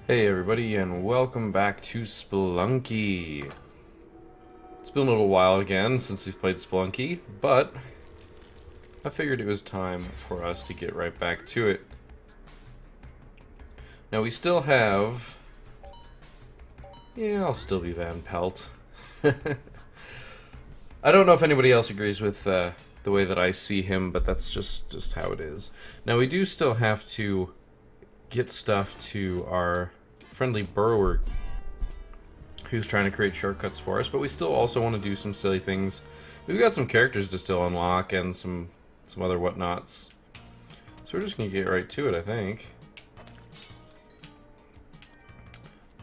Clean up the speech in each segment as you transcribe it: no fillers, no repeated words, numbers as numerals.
Hey everybody, and welcome back to Spelunky. It's been a little while again since we've played Spelunky, but I figured it was time for us to get right back to it. Now we still have... Yeah, I'll still be Van Pelt. I don't know if anybody else agrees with the way that I see him, but that's just how it is. Now we do still have to get stuff to our friendly burrower who's trying to create shortcuts for us, but we still also want to do some silly things. We've got some characters to still unlock and some other whatnots. So we're just going to get right to it, I think.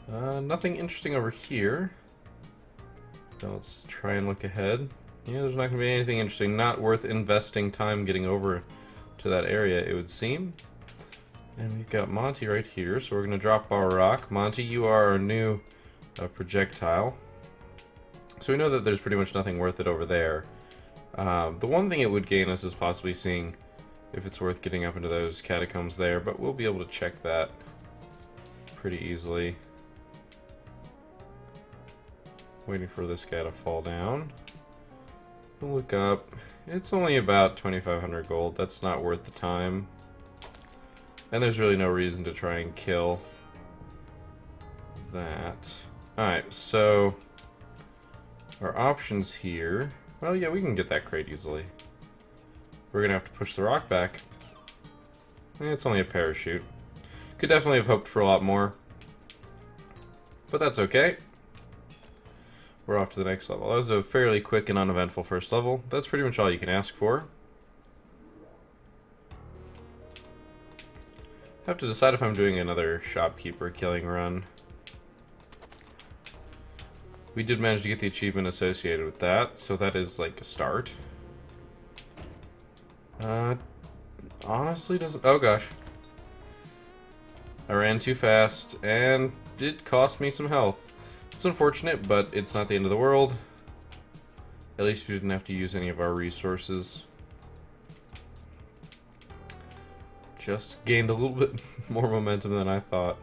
Nothing interesting over here. So let's try and look ahead. Yeah, there's not going to be anything interesting. Not worth investing time getting over to that area, it would seem. And we've got Monty right here, so we're going to drop our rock. Monty, you are our new projectile. So we know that there's pretty much nothing worth it over there. The one thing it would gain us is possibly seeing if it's worth getting up into those catacombs there, but we'll be able to check that pretty easily. Waiting for this guy to fall down. We'll look up. It's only about 2,500 gold. That's not worth the time. And there's really no reason to try and kill that. Alright, so our options here. Well, yeah, we can get that crate easily. We're gonna have to push the rock back. It's only a parachute. Could definitely have hoped for a lot more. But that's okay. We're off to the next level. That was a fairly quick and uneventful first level. That's pretty much all you can ask for. Have to decide if I'm doing another shopkeeper killing run. We did manage to get the achievement associated with that, so that is like a start. Honestly doesn't... Oh gosh. I ran too fast, and it cost me some health. It's unfortunate, but it's not the end of the world. At least we didn't have to use any of our resources. Just gained a little bit more momentum than I thought.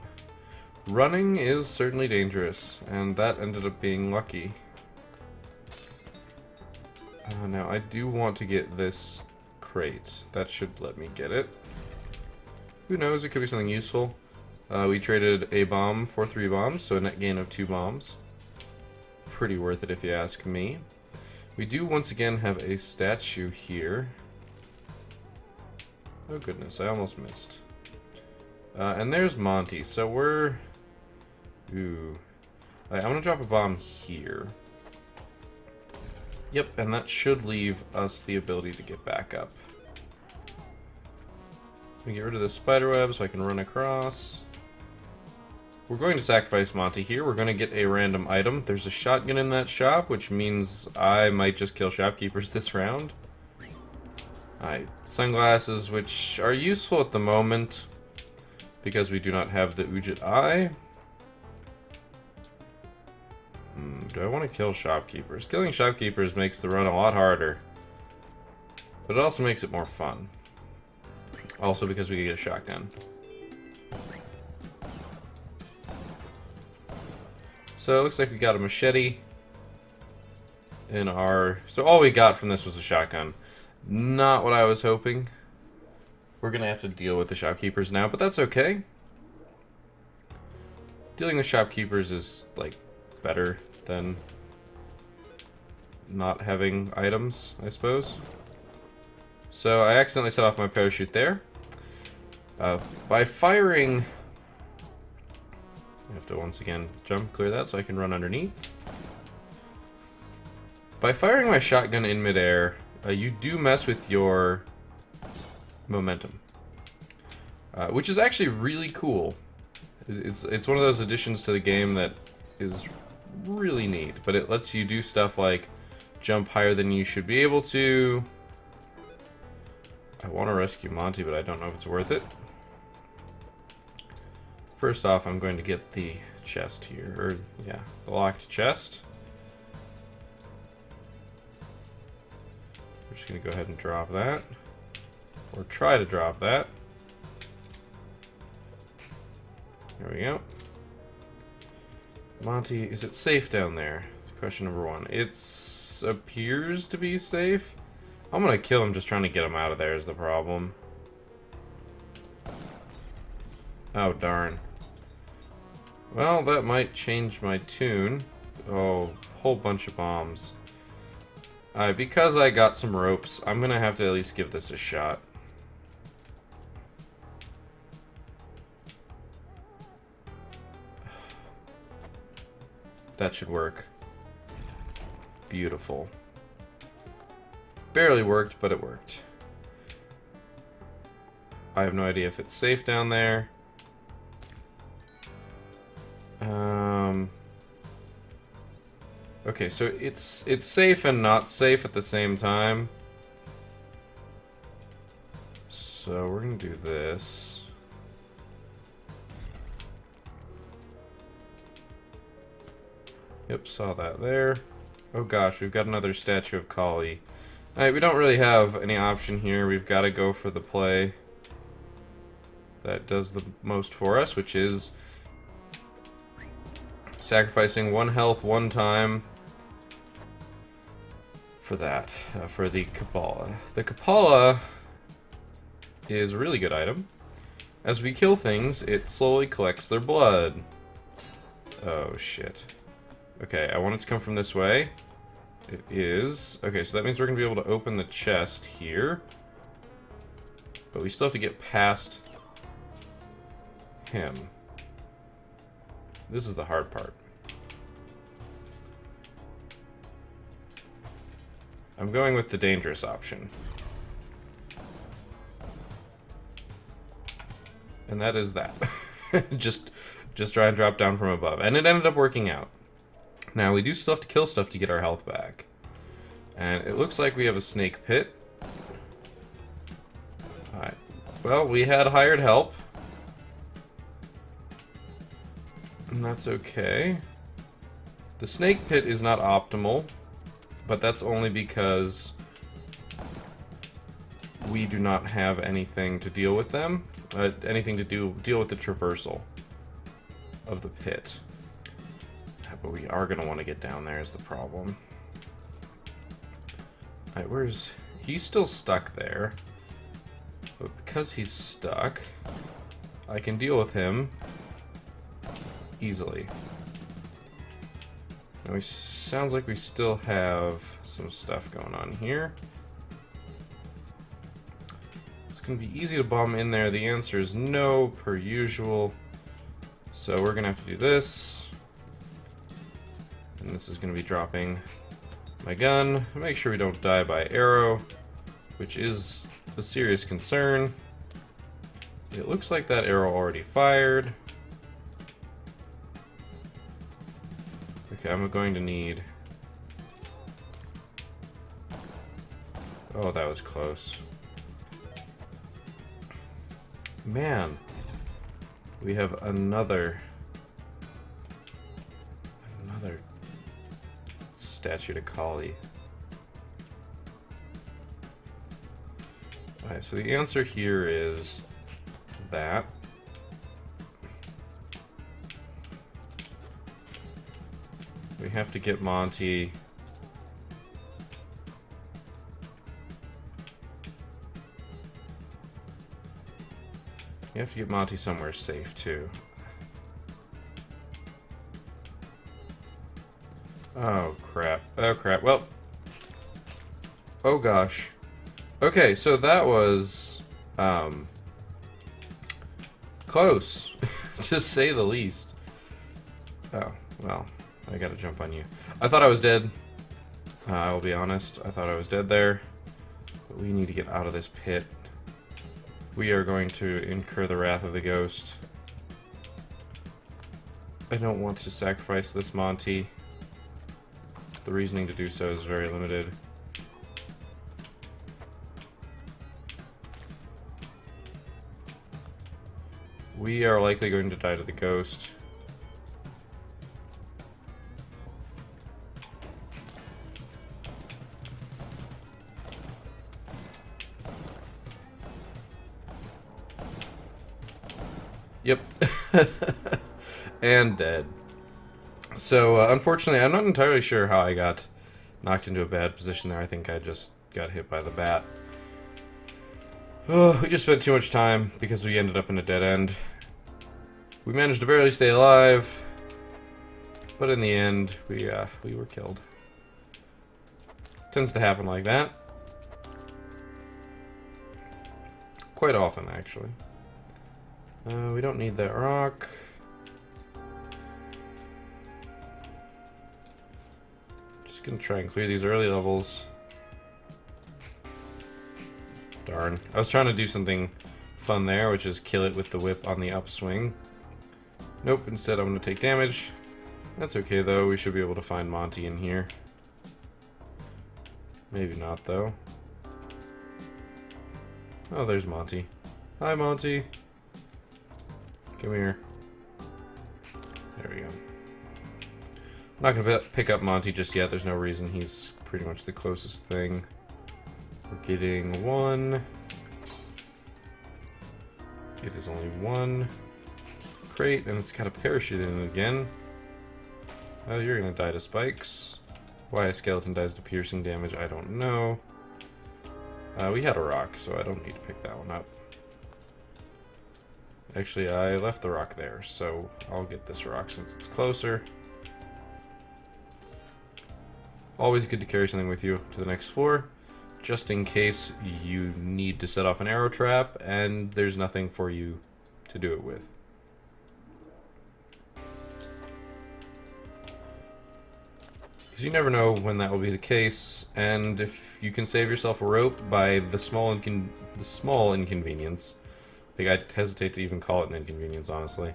Running is certainly dangerous, and that ended up being lucky. Now, I do want to get this crate. That should let me get it. Who knows, it could be something useful. We traded a bomb for 3 bombs, so a net gain of 2 bombs. Pretty worth it if you ask me. We do once again have a statue here. Oh goodness, I almost missed. And there's Monty, so we're... Ooh. I'm gonna drop a bomb here. Yep, and that should leave us the ability to get back up. Let me get rid of the spider web so I can run across. We're going to sacrifice Monty here. We're going to get a random item. There's a shotgun in that shop, which means I might just kill shopkeepers this round. Alright, sunglasses, which are useful at the moment because we do not have the Ujit Eye. Do I want to kill shopkeepers? Killing shopkeepers makes the run a lot harder, but it also makes it more fun. Also because we can get a shotgun. So it looks like we got a machete in our... So all we got from this was a shotgun. Not what I was hoping. We're gonna have to deal with the shopkeepers now, but that's okay. Dealing with shopkeepers is, like, better than not having items, I suppose. So I accidentally set off my parachute there. By firing... I have to once again jump, clear that so I can run underneath. By firing my shotgun in midair, you do mess with your momentum, which is actually really cool. It's one of those additions to the game that is really neat, but it lets you do stuff like jump higher than you should be able to. I want to rescue Monty, but I don't know if it's worth it. First off, I'm going to get the chest here, or yeah, the locked chest. We're just going to go ahead and drop that, or try to drop that. There we go. Monty, is it safe down there? Question number one. It appears to be safe. I'm gonna kill him just trying to get him out of there is the problem. Oh, darn. Well, that might change my tune. Oh, whole bunch of bombs. Alright, because I got some ropes, I'm gonna have to at least give this a shot. That should work. Beautiful. Barely worked, but it worked. I have no idea if it's safe down there. Okay, so it's safe and not safe at the same time. So we're gonna do this. Yep, saw that there. Oh gosh, we've got another statue of Kali. Alright, we don't really have any option here. We've got to go for the play that does the most for us, which is sacrificing 1 health 1 time for that, for the Kabbalah. The Kabbalah is a really good item. As we kill things, it slowly collects their blood. Oh, shit. Okay, I want it to come from this way. It is. Okay, so that means we're going to be able to open the chest here. But we still have to get past him. This is the hard part. I'm going with the dangerous option. And that is that. just try and drop down from above. And it ended up working out. Now, we do still have to kill stuff to get our health back. And it looks like we have a snake pit. Alright. Well, we had hired help. And that's okay. The snake pit is not optimal, but that's only because we do not have anything to deal with them. Anything to deal with the traversal of the pit. But we are going to want to get down there is the problem. Alright, where's... He's still stuck there. But because he's stuck, I can deal with him easily. Now, it sounds like we still have some stuff going on here. It's going to be easy to bomb in there. The answer is no, per usual. So we're going to have to do this. And this is going to be dropping my gun. Make sure we don't die by arrow, which is a serious concern. It looks like that arrow already fired. Okay, I'm going to need... Oh, that was close. Man, we have another statue to Kali. Alright, so the answer here is that. We have to get Monty. We have to get Monty somewhere safe, too. Oh, crap. Oh, crap. Well. Oh, gosh. Okay, so that was, close, to say the least. Oh, well, I gotta jump on you. I thought I was dead. I will be honest. I thought I was dead there. But we need to get out of this pit. We are going to incur the wrath of the ghost. I don't want to sacrifice this Monty. The reasoning to do so is very limited. We are likely going to die to the ghost. Yep. And dead. So, unfortunately, I'm not entirely sure how I got knocked into a bad position there. I think I just got hit by the bat. Oh, we just spent too much time because we ended up in a dead end. We managed to barely stay alive, but in the end, we were killed. Tends to happen like that. Quite often, actually. We don't need that rock. Just gonna try and clear these early levels. Darn. I was trying to do something fun there, which is kill it with the whip on the upswing. Nope, instead I'm gonna take damage. That's okay though, we should be able to find Monty in here. Maybe not though. Oh, there's Monty. Hi, Monty. Come here. There we go. I'm not gonna pick up Monty just yet. There's no reason. He's pretty much the closest thing. We're getting one. It is only one crate, and it's got a parachute in it again. Oh, you're gonna die to spikes. Why a skeleton dies to piercing damage, I don't know. We had a rock, so I don't need to pick that one up. Actually, I left the rock there, so I'll get this rock since it's closer. Always good to carry something with you to the next floor, just in case you need to set off an arrow trap and there's nothing for you to do it with. Because you never know when that will be the case, and if you can save yourself a rope by the small inconvenience, like I hesitate to even call it an inconvenience, honestly,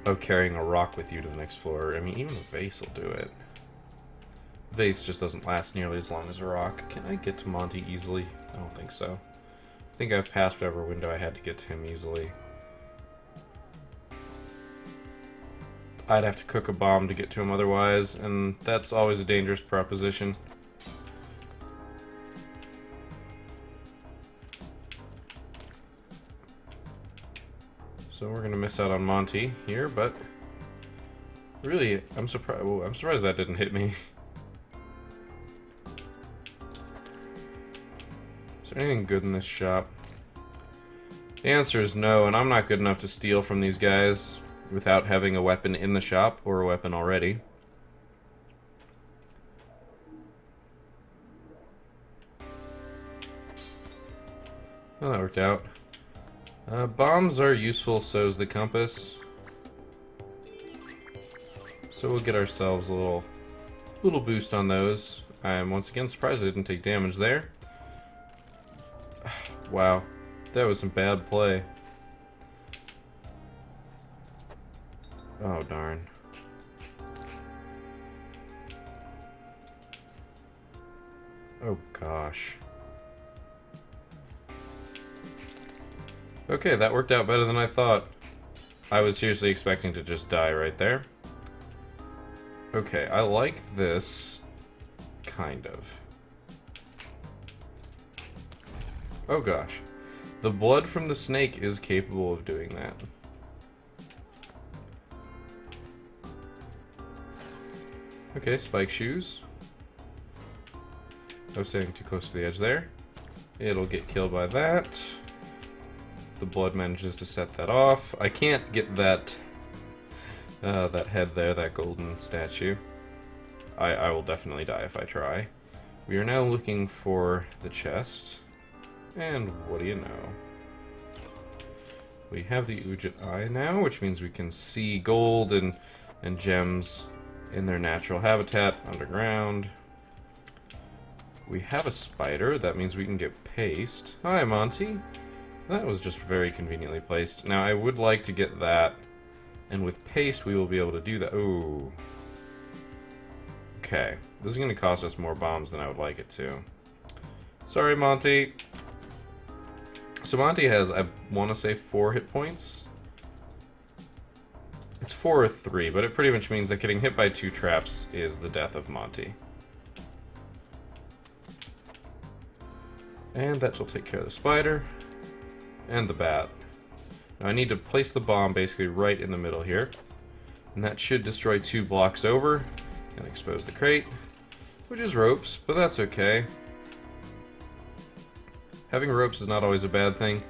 of carrying a rock with you to the next floor. I mean, even a vase will do it. A vase just doesn't last nearly as long as a rock. Can I get to Monty easily? I don't think so. I think I've passed whatever window I had to get to him easily. I'd have to cook a bomb to get to him otherwise, and that's always a dangerous proposition. So we're gonna miss out on Monty here, but really, I'm surprised. Well, I'm surprised that didn't hit me. Is there anything good in this shop? The answer is no, and I'm not good enough to steal from these guys without having a weapon in the shop, or a weapon already. Well, that worked out. Bombs are useful, so is the compass. So we'll get ourselves a little boost on those. I am once again surprised I didn't take damage there. Wow, that was some bad play. Oh, darn. Oh, gosh. Okay, that worked out better than I thought. I was seriously expecting to just die right there. Okay, I like this. Kind of. Oh, gosh. The blood from the snake is capable of doing that. Okay, spike shoes. I was staying too close to the edge there. It'll get killed by that. The blood manages to set that off. I can't get that that head there, that golden statue. I will definitely die if I try. We are now looking for the chest. And what do you know? We have the Ujit Eye now, which means we can see gold and gems in their natural habitat underground. We have a spider. That means we can get paste. Hi, Monty. That was just very conveniently placed. Now, I would like to get that, and with paste, we will be able to do that. Ooh. Okay. This is going to cost us more bombs than I would like it to. Sorry, Monty. So Monty has, I want to say, 4 hit points. It's 4 or 3, but it pretty much means that getting hit by 2 traps is the death of Monty. And that shall take care of the spider. And the bat. Now I need to place the bomb basically right in the middle here. And that should destroy 2 blocks over and expose the crate, which is ropes, but that's okay. Having ropes is not always a bad thing.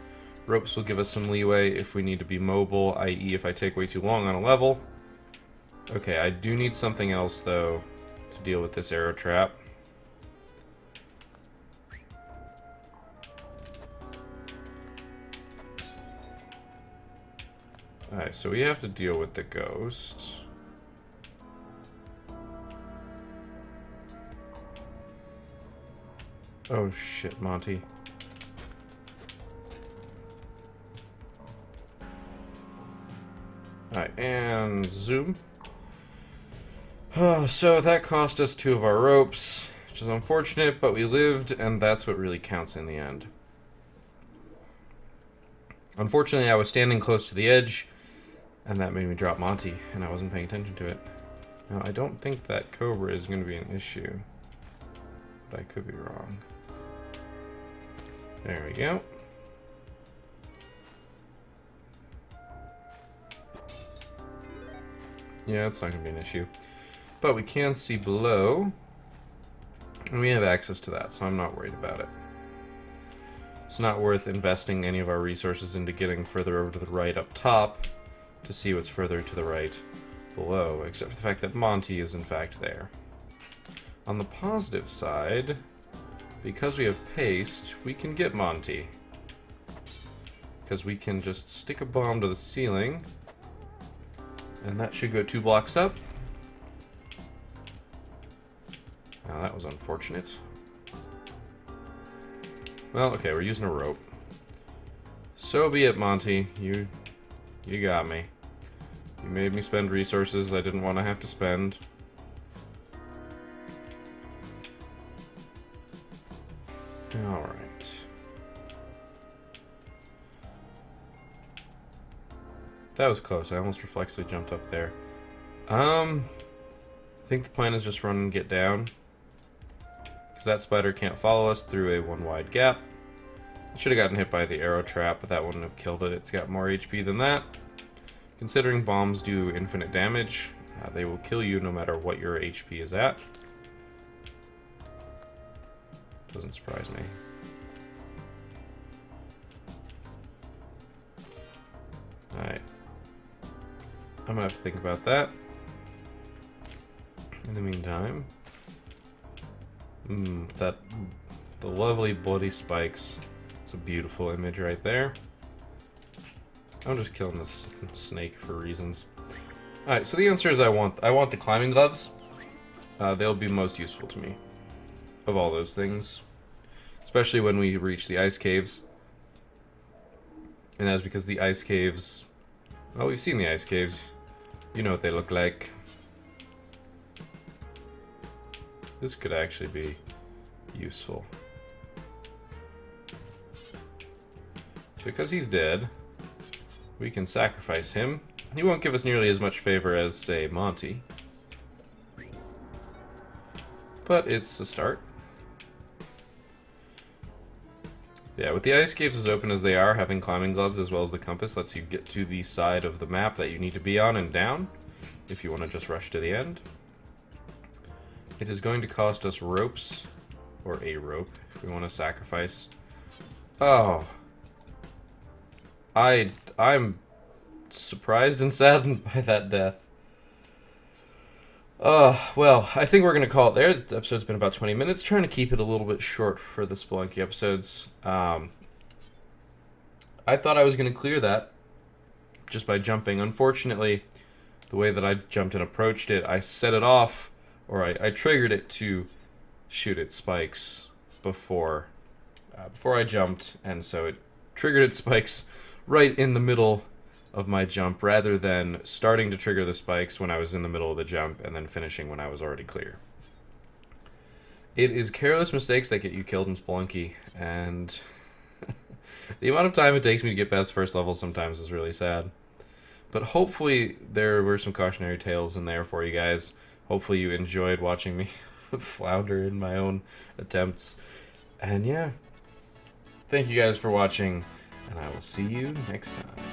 Ropes will give us some leeway if we need to be mobile, i.e. if I take way too long on a level. Okay, I do need something else, though, to deal with this arrow trap. Alright, so we have to deal with the ghost. Oh shit, Monty. Alright, and zoom. So that cost us 2 of our ropes, which is unfortunate, but we lived, and that's what really counts in the end. Unfortunately, I was standing close to the edge, and that made me drop Monty, and I wasn't paying attention to it. Now, I don't think that Cobra is going to be an issue, but I could be wrong. There we go. Yeah, it's not going to be an issue. But we can see below, and we have access to that, so I'm not worried about it. It's not worth investing any of our resources into getting further over to the right up top to see what's further to the right below, except for the fact that Monty is in fact there. On the positive side, because we have paste, we can get Monty. Because we can just stick a bomb to the ceiling, and that should go 2 blocks up. Now that was unfortunate. Well, okay, we're using a rope. So be it, Monty. You got me. You made me spend resources I didn't want to have to spend. Alright. That was close. I almost reflexively jumped up there. I think the plan is just run and get down. Because that spider can't follow us through a 1 wide gap. It should have gotten hit by the arrow trap, but that wouldn't have killed it. It's got more HP than that. Considering bombs do infinite damage, they will kill you no matter what your HP is at. Doesn't surprise me. Alright. I'm gonna have to think about that. In the meantime, the lovely bloody spikes. It's a beautiful image right there. I'm just killing this snake for reasons. Alright, so the answer is I want the climbing gloves. They'll be most useful to me of all those things. Especially when we reach the ice caves. And that's because the ice caves... Well, we've seen the ice caves. You know what they look like. This could actually be useful. Because he's dead, we can sacrifice him. He won't give us nearly as much favor as, say, Monty. But it's a start. Yeah, with the ice caves as open as they are, having climbing gloves as well as the compass lets you get to the side of the map that you need to be on and down, if you want to just rush to the end. It is going to cost us ropes, or a rope, if we want to sacrifice. Oh. I'm surprised and saddened by that death. Well, I think we're going to call it there. The episode's been about 20 minutes, trying to keep it a little bit short for the Spelunky episodes. I thought I was going to clear that just by jumping. Unfortunately, the way that I jumped and approached it, I set it off, or I triggered it to shoot its spikes before I jumped, and so it triggered its spikes right in the middle of my jump, rather than starting to trigger the spikes when I was in the middle of the jump and then finishing when I was already clear. It is careless mistakes that get you killed in Spelunky, and the amount of time it takes me to get past the first level sometimes is really sad. But hopefully there were some cautionary tales in there for you guys. Hopefully you enjoyed watching me flounder in my own attempts. And yeah, thank you guys for watching, and I will see you next time.